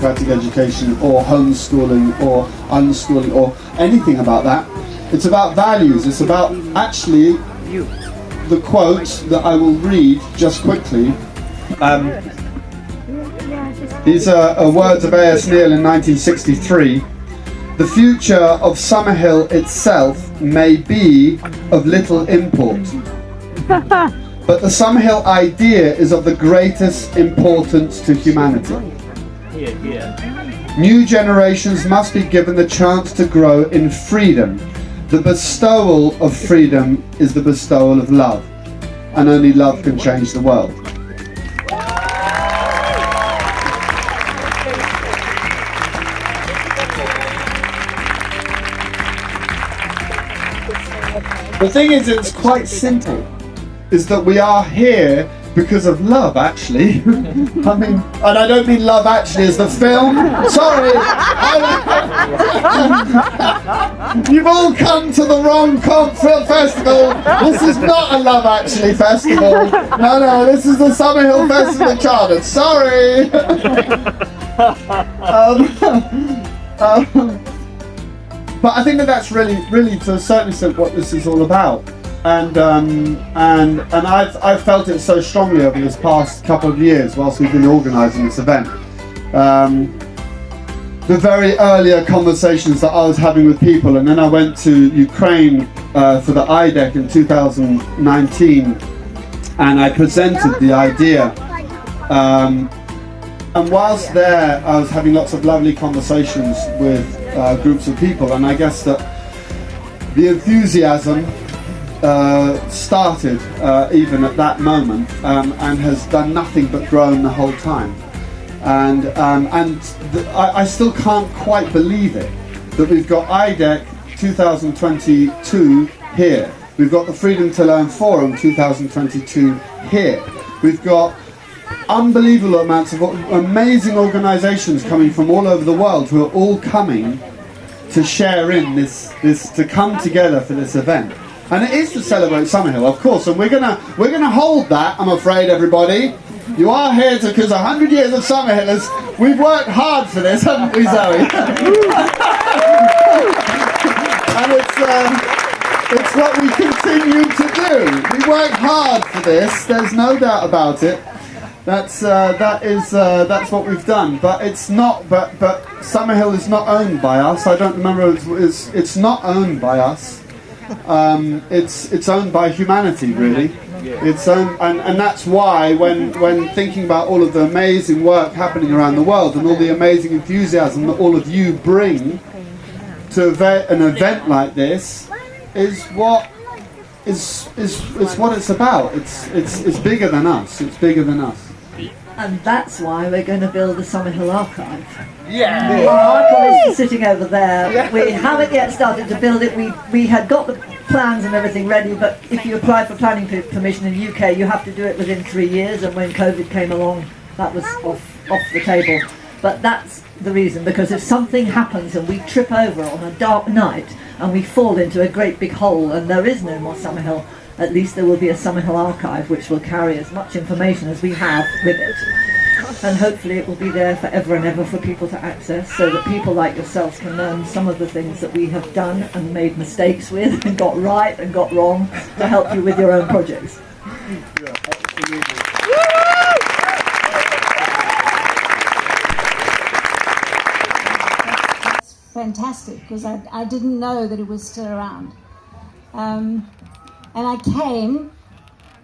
democratic education or homeschooling or unschooling or anything about that. It's about values. It's about actually the quote that I will read just quickly. These are words of A.S. Neil in 1963. The future of Summerhill itself may be of little import, but the Summerhill idea is of the greatest importance to humanity. New generations must be given the chance to grow in freedom. The bestowal of freedom is the bestowal of love, and only love can change the world. The thing is, it's quite simple, is that we are here because of love, actually. I mean, and I don't mean Love Actually as the film. Sorry. You've all come to the wrong film festival. This is not a Love Actually festival. No, this is the Summerhill Festival Chartered. Sorry. But I think that's really to a certain extent what this is all about, and I've felt it so strongly over this past couple of years whilst we've been organising this event. The very earlier conversations that I was having with people, and then I went to Ukraine for the IDEC in 2019, and I presented the idea. And whilst there, I was having lots of lovely conversations with groups of people, and I guess that the enthusiasm started even at that moment, and has done nothing but grown the whole time. And I still can't quite believe it that we've got IDEC 2022 here. We've got the Freedom to Learn Forum 2022 here. We've got unbelievable amounts of amazing organisations coming from all over the world who are all coming to share in this to come together for this event, and it is to celebrate Summerhill, of course. And we're gonna hold that. I'm afraid, everybody, you are here because 100 years of Summerhillers. We've worked hard for this, haven't we, Zoe? And it's what we continue to do. We work hard for this. There's no doubt about it. That's what we've done, but it's not. But Summerhill is not owned by us. I don't remember. It's not owned by us. It's owned by humanity, really. It's owned, and that's why when thinking about all of the amazing work happening around the world and all the amazing enthusiasm that all of you bring to an event like this, is what it's about. It's bigger than us. It's bigger than us. And that's why we're going to build the Summerhill Archive. Yeah. Our archive is sitting over there. Yeah. We haven't yet started to build it. We had got the plans and everything ready, but if you apply for planning permission in the UK, you have to do it within 3 years, and when COVID came along, that was off the table. But that's the reason, because if something happens and we trip over on a dark night and we fall into a great big hole and there is no more Summerhill, at least there will be a Summerhill archive which will carry as much information as we have with it. And hopefully it will be there forever and ever for people to access, so that people like yourselves can learn some of the things that we have done and made mistakes with and got right and got wrong, to help you with your own projects. Yeah, absolutely. Fantastic, because I didn't know that it was still around. And I came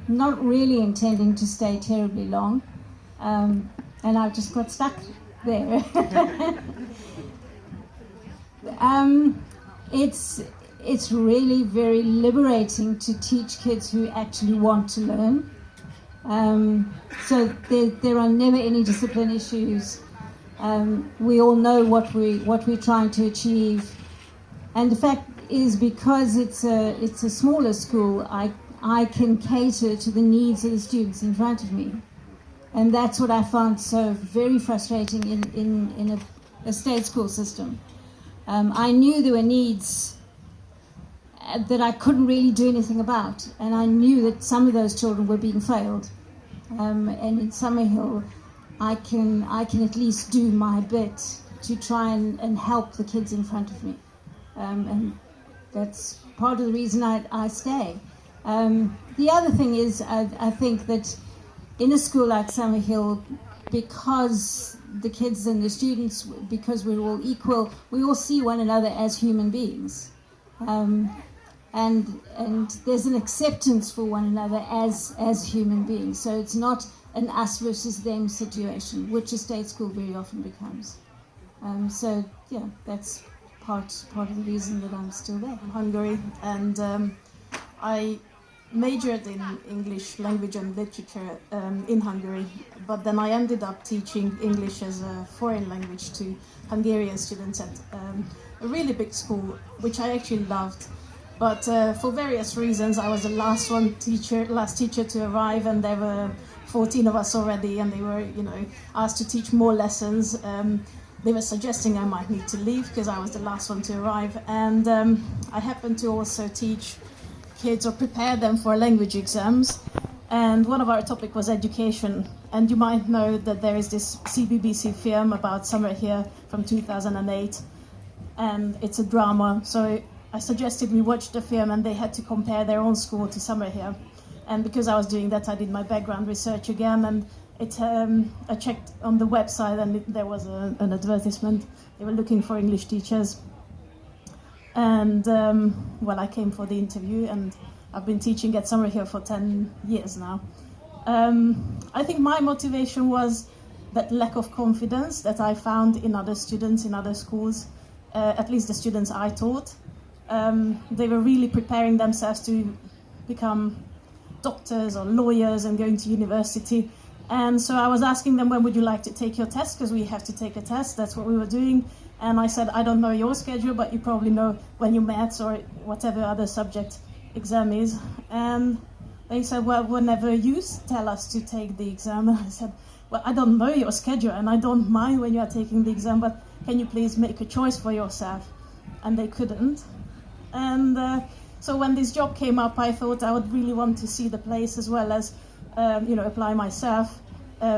not really intending to stay terribly long, and I just got stuck there. It's really very liberating to teach kids who actually want to learn. So there are never any discipline issues. We all know what we're trying to achieve, and the fact is, because it's a smaller school, I can cater to the needs of the students in front of me, and that's what I found so very frustrating in a state school system. I knew there were needs that I couldn't really do anything about, and I knew that some of those children were being failed, and in Summerhill I can at least do my bit to try and help the kids in front of me. And that's part of the reason I stay. The other thing is, I think that in a school like Summerhill, because the kids and the students, because we're all equal, we all see one another as human beings. And there's an acceptance for one another as human beings. So it's not an us versus them situation, which a state school very often becomes. So yeah, that's part of the reason that I'm still there. Hungary, and I majored in English language and literature in Hungary, but then I ended up teaching English as a foreign language to Hungarian students at a really big school, which I actually loved. But for various reasons, I was the last teacher to arrive, and there were 14 of us already, and they were, asked to teach more lessons. They were suggesting I might need to leave because I was the last one to arrive, and I happened to also teach kids or prepare them for language exams, and one of our topic was education. And you might know that there is this CBBC film about Summerhill from 2008, and it's a drama. So I suggested we watch the film, and they had to compare their own school to Summerhill. And because I was doing that, I did my background research again, and I checked on the website, and there was an advertisement. They were looking for English teachers. And, I came for the interview, and I've been teaching at Summerhill for 10 years now. I think my motivation was that lack of confidence that I found in other students in other schools, at least the students I taught. They were really preparing themselves to become doctors or lawyers and going to university. And so I was asking them, when would you like to take your test? Because we have to take a test. That's what we were doing. And I said, I don't know your schedule, but you probably know when your maths or whatever other subject exam is. And they said, well, whenever you tell us to take the exam. And I said, well, I don't know your schedule, and I don't mind when you are taking the exam, but can you please make a choice for yourself? And they couldn't. And so when this job came up, I thought I would really want to see the place as well as, apply myself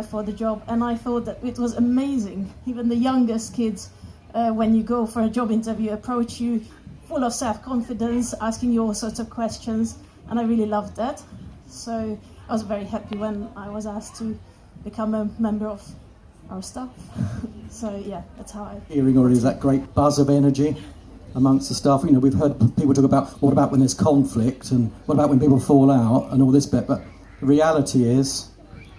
for the job. And I thought that it was amazing. Even the youngest kids, when you go for a job interview, approach you full of self-confidence, asking you all sorts of questions. And I really loved that. So I was very happy when I was asked to become a member of our staff. So yeah, that's how I... Hearing already is that great buzz of energy amongst the staff. We've heard people talk about what about when there's conflict, and what about when people fall out, and all this bit, but the reality is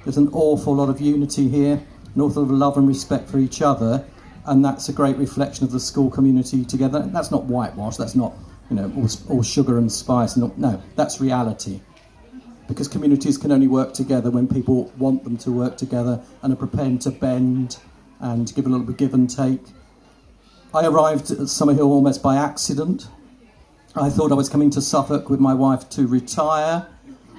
there's an awful lot of unity here, an awful lot of love and respect for each other, and that's a great reflection of the school community together. And that's not whitewash, that's not all sugar and spice, no, that's reality. Because communities can only work together when people want them to work together and are prepared to bend and give a little bit give and take. I arrived at Summerhill almost by accident. I thought I was coming to Suffolk with my wife to retire.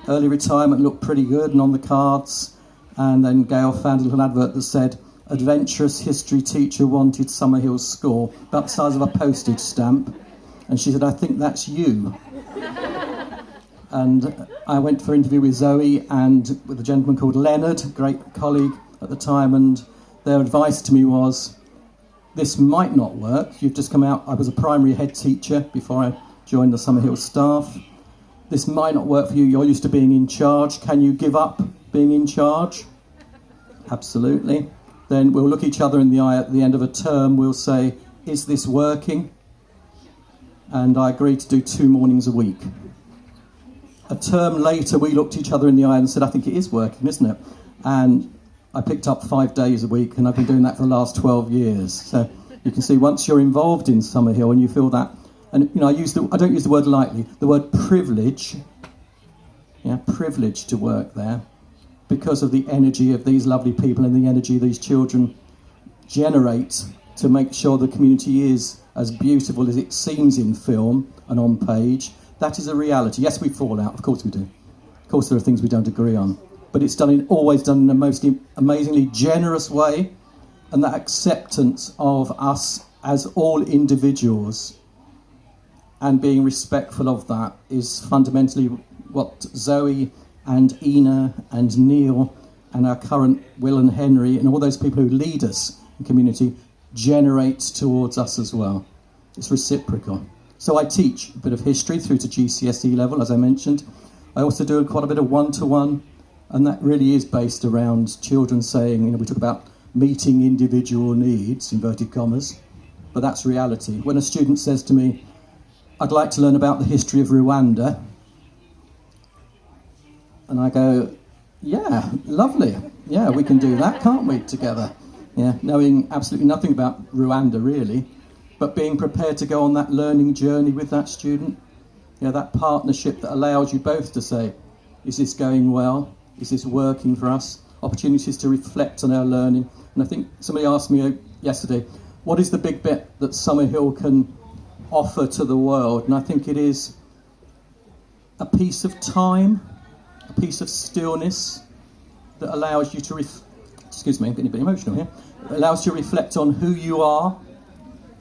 Early retirement looked pretty good and on the cards. And then Gail found a little advert that said, adventurous history teacher wanted Summerhill School, about the size of a postage stamp. And she said, I think that's you. And I went for an interview with Zoe and with a gentleman called Leonard, a great colleague at the time, and their advice to me was, this might not work. You've just come out. I was a primary head teacher before I joined the Summerhill staff. This might not work for you. You're used to being in charge. Can you give up being in charge? Absolutely. Then we'll look each other in the eye at the end of a term. We'll say, is this working? And I agreed to do 2 mornings a week. A term later, we looked each other in the eye and said, I think it is working, isn't it? And I picked up 5 days a week, and I've been doing that for the last 12 years. So you can see once you're involved in Summerhill and you feel that, and I don't use the word lightly, the word privilege, privilege to work there, because of the energy of these lovely people and the energy these children generate to make sure the community is as beautiful as it seems in film and on page. That is a reality. Yes, we fall out, of course we do. Of course there are things we don't agree on. But it's always done in a most amazingly generous way, and that acceptance of us as all individuals and being respectful of that is fundamentally what Zoe and Ina and Neil and our current Will and Henry and all those people who lead us in community generates towards us as well. It's reciprocal. So I teach a bit of history through to GCSE level, as I mentioned. I also do quite a bit of one-to-one, and that really is based around children saying, we talk about meeting individual needs, inverted commas, but that's reality. When a student says to me, I'd like to learn about the history of Rwanda, and I go, yeah, lovely. Yeah, we can do that, can't we, together? Yeah, knowing absolutely nothing about Rwanda, really, but being prepared to go on that learning journey with that student. That partnership that allows you both to say, is this going well? Is this working for us? Opportunities to reflect on our learning. And I think somebody asked me yesterday, what is the big bit that Summerhill can offer to the world? And I think it is a piece of time, a piece of stillness that allows you to, excuse me, I'm getting a bit emotional here, it allows you to reflect on who you are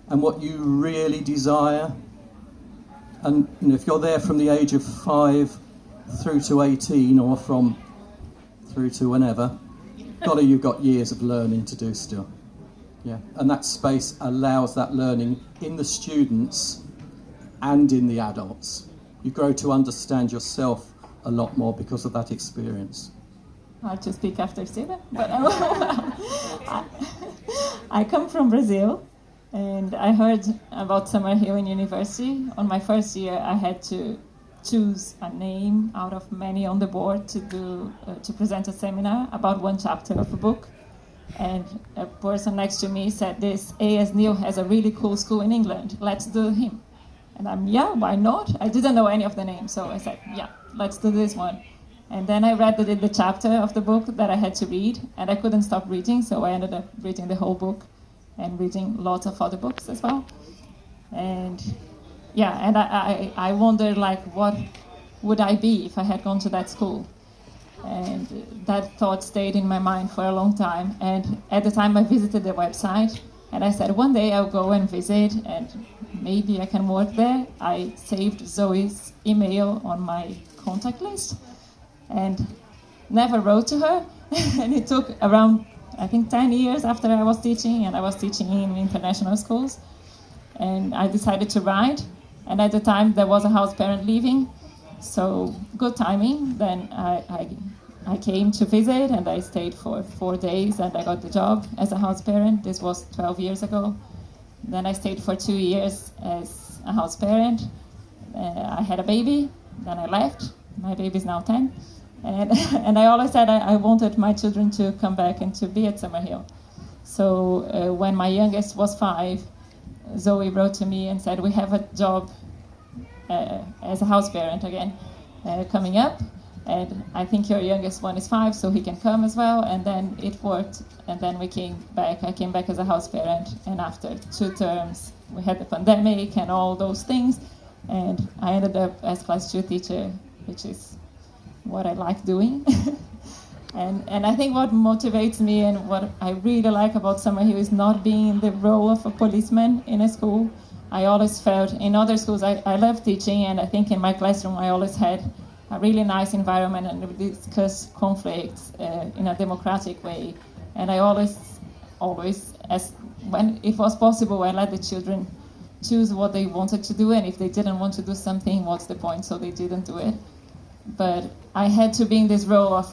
and what you really desire. And if you're there from the age of 5 through to 18, or from through to whenever, you've got years of learning to do still. Yeah, and that space allows that learning in the students and in the adults. You grow to understand yourself a lot more because of that experience. Hard to speak after Steven, but I come from Brazil, and I heard about Summerhill University. On my first year, I had to choose a name out of many on the board to present a seminar about one chapter of a book. And a person next to me said, this A.S. Neil has a really cool school in England, let's do him. And I'm, yeah, why not? I didn't know any of the names, so I said, yeah, let's do this one. And then I read the chapter of the book that I had to read, and I couldn't stop reading, so I ended up reading the whole book and reading lots of other books as well. And yeah, and I wondered, what would I be if I had gone to that school? And that thought stayed in my mind for a long time. And at the time I visited the website, and I said, one day I'll go and visit, and maybe I can work there. I saved Zoe's email on my contact list and never wrote to her. And it took around, I think, 10 years after I was teaching, and I was teaching in international schools. And I decided to write. And at the time, there was a house parent leaving. So good timing. Then I came to visit, and I stayed for 4 days, and I got the job as a house parent. This was 12 years ago. Then I stayed for 2 years as a house parent. I had a baby. Then I left. My baby's now 10. And I always said I wanted my children to come back and to be at Summerhill. So when my youngest was 5, Zoe wrote to me and said, we have a job as a house parent again coming up, and I think your youngest one is 5, so he can come as well. And then it worked, and then we came back. I came back as a house parent, and after 2 terms we had the pandemic and all those things, and I ended up as class 2 teacher, which is what I like doing. And I think what motivates me and what I really like about Summerhill is not being in the role of a policeman in a school. I always felt in other schools, I love teaching, and I think in my classroom I always had a really nice environment and we discuss conflicts in a democratic way. And I always, as when it was possible, I let the children choose what they wanted to do, and if they didn't want to do something, what's the point? So they didn't do it. But I had to be in this role of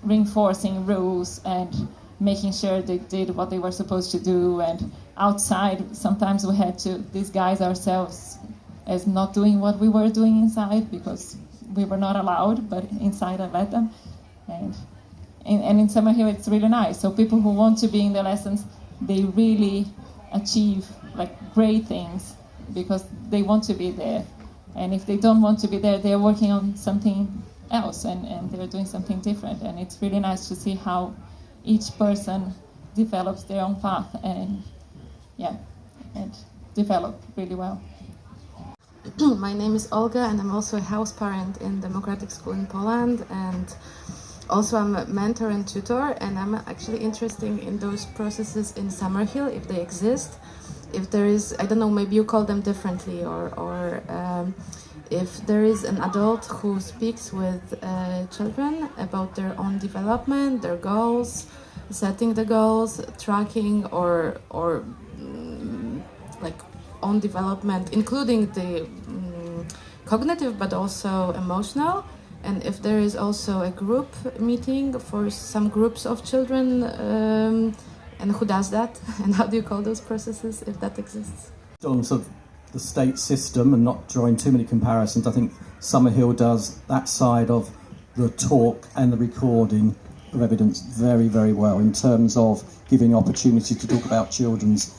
reinforcing rules and making sure they did what they were supposed to do. And outside, sometimes we had to disguise ourselves as not doing what we were doing inside because we were not allowed, but inside I let them. And in Summerhill it's really nice. So people who want to be in the lessons, they really achieve great things because they want to be there. And if they don't want to be there, they're working on something else and they're doing something different. And it's really nice to see how each person develops their own path and develop really well. My name is Olga, and I'm also a house parent in Democratic School in Poland, and also I'm a mentor and tutor, and I'm actually interested in those processes in Summerhill, if they exist. if there is, I don't know, maybe you call them differently, or if there is an adult who speaks with children about their own development, their goals, setting the goals, tracking, or like own development, including the cognitive but also emotional. And if there is also a group meeting for some groups of children, and who does that, and how do you call those processes, if that exists? On sort of the state system, and not drawing too many comparisons, I think Summerhill does that side of the talk and the recording of evidence very, very well in terms of giving opportunity to talk about children's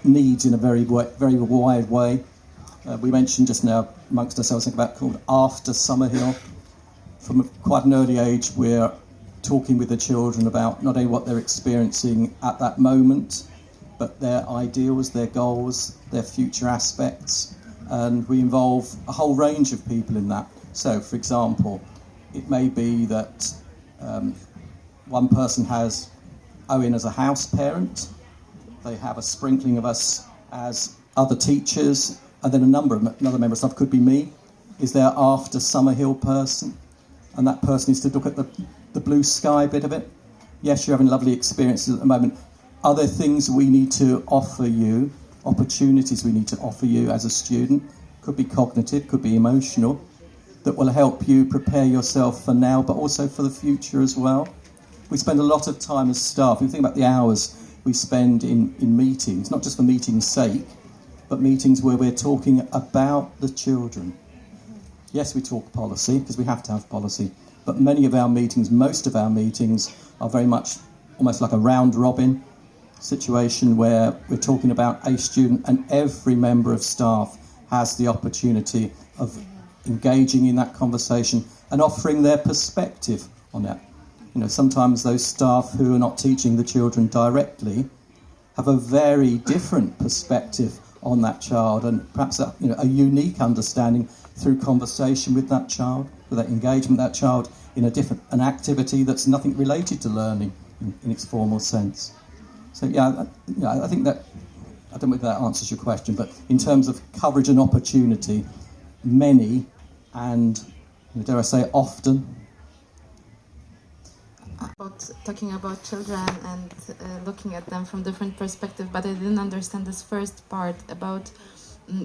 needs in a very wide way. We mentioned just now amongst ourselves something about called After Summerhill. From quite an early age, we're talking with the children about not only what they're experiencing at that moment, but their ideals, their goals, their future aspects, and we involve a whole range of people in that. So, for example, it may be that one person has Owen as a house parent, they have a sprinkling of us as other teachers, and then another member of staff could be me, is their After Summerhill person, and that person is to look at the blue sky bit of it. Yes, you're having lovely experiences at the moment. Are there things we need to offer you, opportunities we need to offer you as a student? Could be cognitive, could be emotional, that will help you prepare yourself for now, but also for the future as well. We spend a lot of time as staff. If you think about the hours we spend in meetings, not just for meetings' sake, but meetings where we're talking about the children. Yes, we talk policy, because we have to have policy, but many of our meetings, most of our meetings, are very much almost like a round-robin situation where we're talking about a student and every member of staff has the opportunity of engaging in that conversation and offering their perspective on that. You know, sometimes those staff who are not teaching the children directly have a very different perspective on that child, and perhaps a unique understanding through conversation with that child, with that engagement with that child in an activity that's nothing related to learning in its formal sense. So I think that, I don't know if that answers your question, but in terms of coverage and opportunity, many and, dare I say, often. About talking about children and looking at them from different perspectives, but I didn't understand this first part about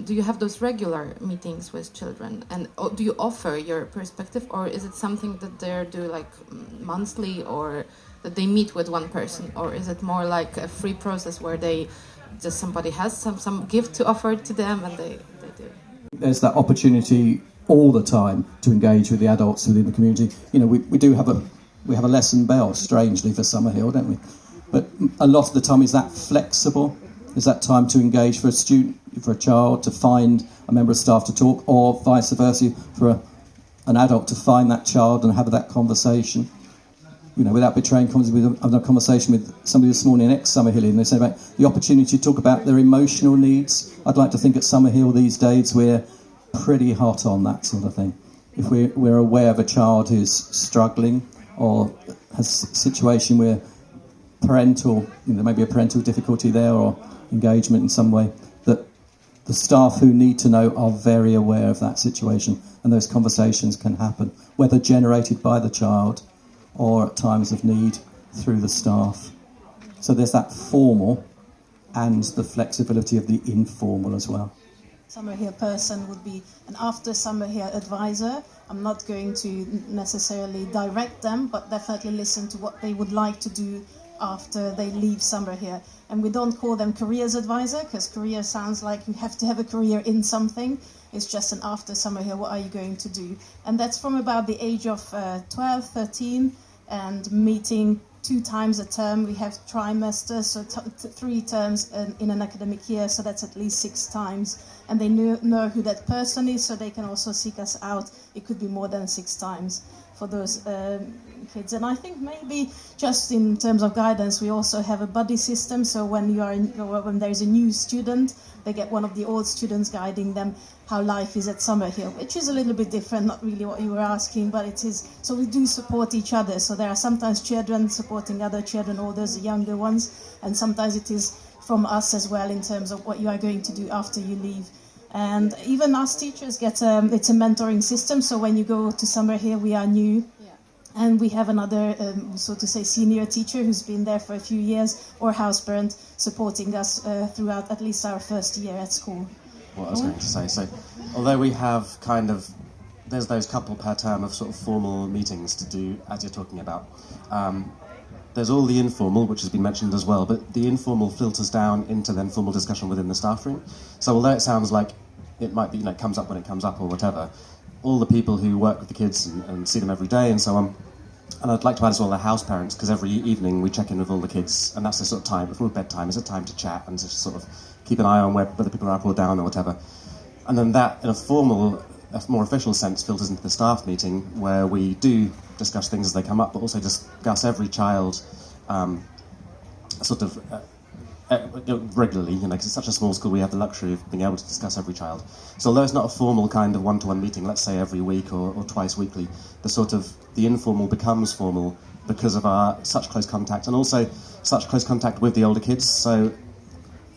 do you have those regular meetings with children, and do you offer your perspective, or is it something that they do like monthly, or that they meet with one person, or is it more like a free process where somebody has some gift to offer to them and they do? There's that opportunity all the time to engage with the adults within the community. You know, we have a lesson bell, strangely, for Summerhill, don't we? But a lot of the time is that flexible. Is that time to engage for a student, for a child, to find a member of staff to talk, or vice versa, for an adult to find that child and have that conversation. You know, without betraying, I've had a conversation with somebody this morning, ex-Summerhillian, and they said about the opportunity to talk about their emotional needs. I'd like to think at Summerhill these days we're pretty hot on that sort of thing. If we're aware of a child who's struggling or has a situation where there may be a parental difficulty there or engagement in some way, that the staff who need to know are very aware of that situation, and those conversations can happen, whether generated by the child or at times of need through the staff. So there's that formal and the flexibility of the informal as well. Summerhill person would be an After Summerhill advisor. I'm not going to necessarily direct them, but definitely listen to what they would like to do after they leave Summerhill. And we don't call them careers advisor, because career sounds like you have to have a career in something. It's just an After Summerhill, what are you going to do? And that's from about the age of 12, 13, and meeting 2 times a term. We have trimesters, so 3 terms in an academic year, so that's at least 6 times. And they know who that person is, so they can also seek us out. It could be more than 6 times for those kids. And I think maybe just in terms of guidance, we also have a buddy system. So when there's a new student, they get one of the old students guiding them how life is at Summerhill, which is a little bit different, not really what you were asking, but it is. So we do support each other. So there are sometimes children supporting other children, or there's the younger ones, and sometimes it is from us as well in terms of what you are going to do after you leave. And even us teachers get it's a mentoring system. So when you go to summer here, we are new. And we have another, so to say, senior teacher who's been there for a few years, or house parent, supporting us throughout at least our first year at school. What I was going to say, so although we have kind of, there's those couple per term of sort of formal meetings to do, as you're talking about, there's all the informal, which has been mentioned as well, but the informal filters down into then formal discussion within the staff room. So although it sounds like it might be, it comes up when it comes up or whatever, all the people who work with the kids and see them every day and so on. And I'd like to add as well the house parents, because every evening we check in with all the kids, and that's the sort of time, before bedtime, is a time to chat and to sort of keep an eye on whether people are up or down or whatever. And then that, in a more official sense, filters into the staff meeting, where we do discuss things as they come up, but also discuss every child regularly, because it's such a small school, we have the luxury of being able to discuss every child. So although it's not a formal kind of one-to-one meeting, let's say every week or twice weekly, the informal becomes formal because of our such close contact, and also such close contact with the older kids. So,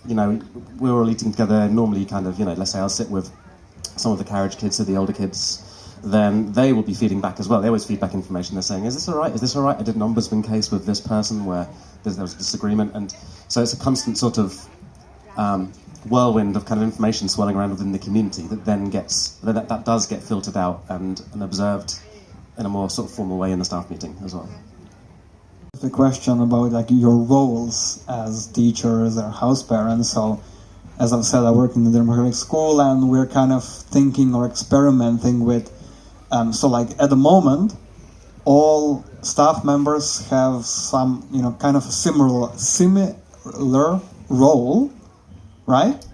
we're all eating together, normally let's say I'll sit with some of the carriage kids, so the older kids, then they will be feeding back as well. They always feed back information. They're saying, is this all right? Is this all right? I did an ombudsman case with this person where there was a disagreement. And so it's a constant sort of whirlwind of kind of information swirling around within the community that then that does get filtered out and observed in a more sort of formal way in the staff meeting as well. The question about your roles as teachers or house parents. So, as I've said, I work in the democratic school, and we're kind of thinking or experimenting with. At the moment, all staff members have some, kind of a similar role, right?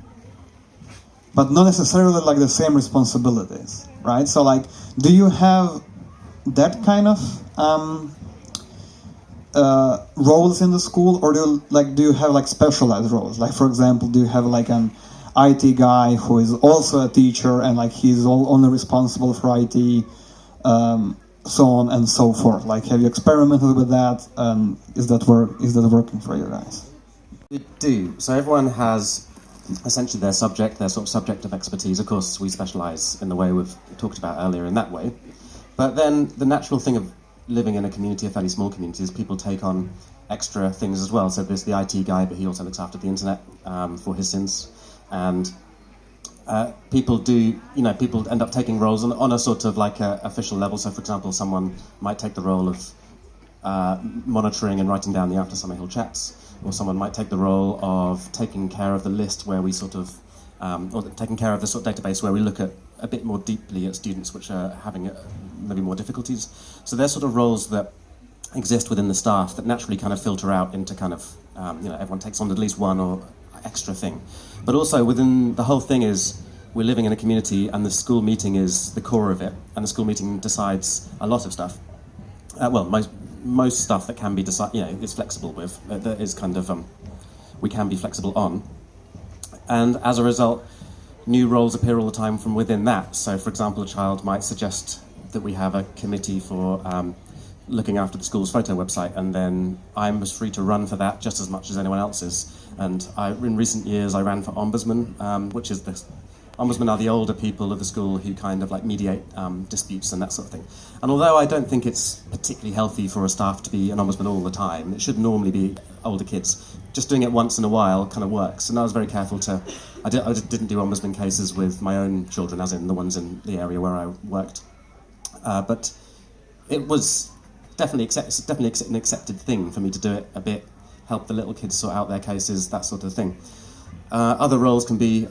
But not necessarily the same responsibilities, right? So, do you have that kind of roles in the school, or do you have specialized roles? For example, do you have an IT guy who is also a teacher and he's only responsible for IT, so on and so forth? Have you experimented with that? Is that working for you guys? We do. So everyone has essentially their sort of subject of expertise. Of course, we specialise in the way we've talked about earlier in that way. But then the natural thing of living in a community, a fairly small community, is people take on extra things as well. So there's the IT guy, but he also looks after the internet for his sins. And people end up taking roles on a sort of a official level. So, for example, someone might take the role of monitoring and writing down the After Summer Hill chats, or someone might take the role of taking care of the list where we or taking care of the sort of database where we look at a bit more deeply at students which are having maybe more difficulties. So there's sort of roles that exist within the staff that naturally kind of filter out into kind of, everyone takes on at least one or extra thing. But also within the whole thing is we're living in a community, and the school meeting is the core of it, and the school meeting decides a lot of stuff. Most stuff that can be is flexible with, that is kind of, we can be flexible on. And as a result, new roles appear all the time from within that. So, for example, a child might suggest that we have a committee for looking after the school's photo website, and then I'm as free to run for that just as much as anyone else is. And in recent years, I ran for ombudsman, which is ombudsmen are the older people of the school who kind of mediate disputes and that sort of thing. And although I don't think it's particularly healthy for a staff to be an ombudsman all the time, it should normally be older kids. Just doing it once in a while kind of works. And I was very careful I didn't do ombudsman cases with my own children, as in the ones in the area where I worked. But it was definitely an accepted thing for me to do it a bit, help the little kids sort out their cases, that sort of thing. Other roles can be,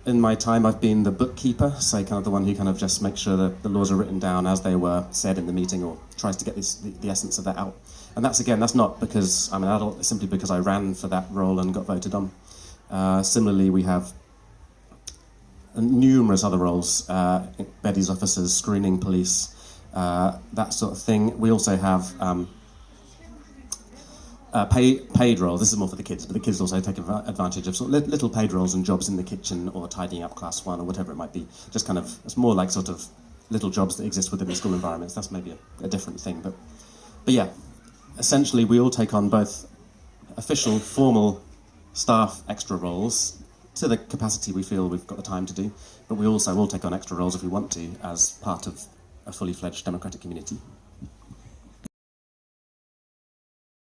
in my time I've been the bookkeeper, so kind of the one who kind of just makes sure that the laws are written down as they were said in the meeting, or tries to get the essence of that out. And that's not because I'm an adult, it's simply because I ran for that role and got voted on. Similarly, we have numerous other roles, Betty's officers, screening police, that sort of thing. We also have paid roles. This is more for the kids, but the kids also take advantage of sort of little paid roles and jobs in the kitchen or tidying up class 1 or whatever it might be. Just kind of, it's more like sort of little jobs that exist within the school environments. That's maybe a different thing, but yeah, essentially we all take on both official, formal staff extra roles to the capacity we feel we've got the time to do, but we also will take on extra roles if we want to as part of a fully fledged democratic community.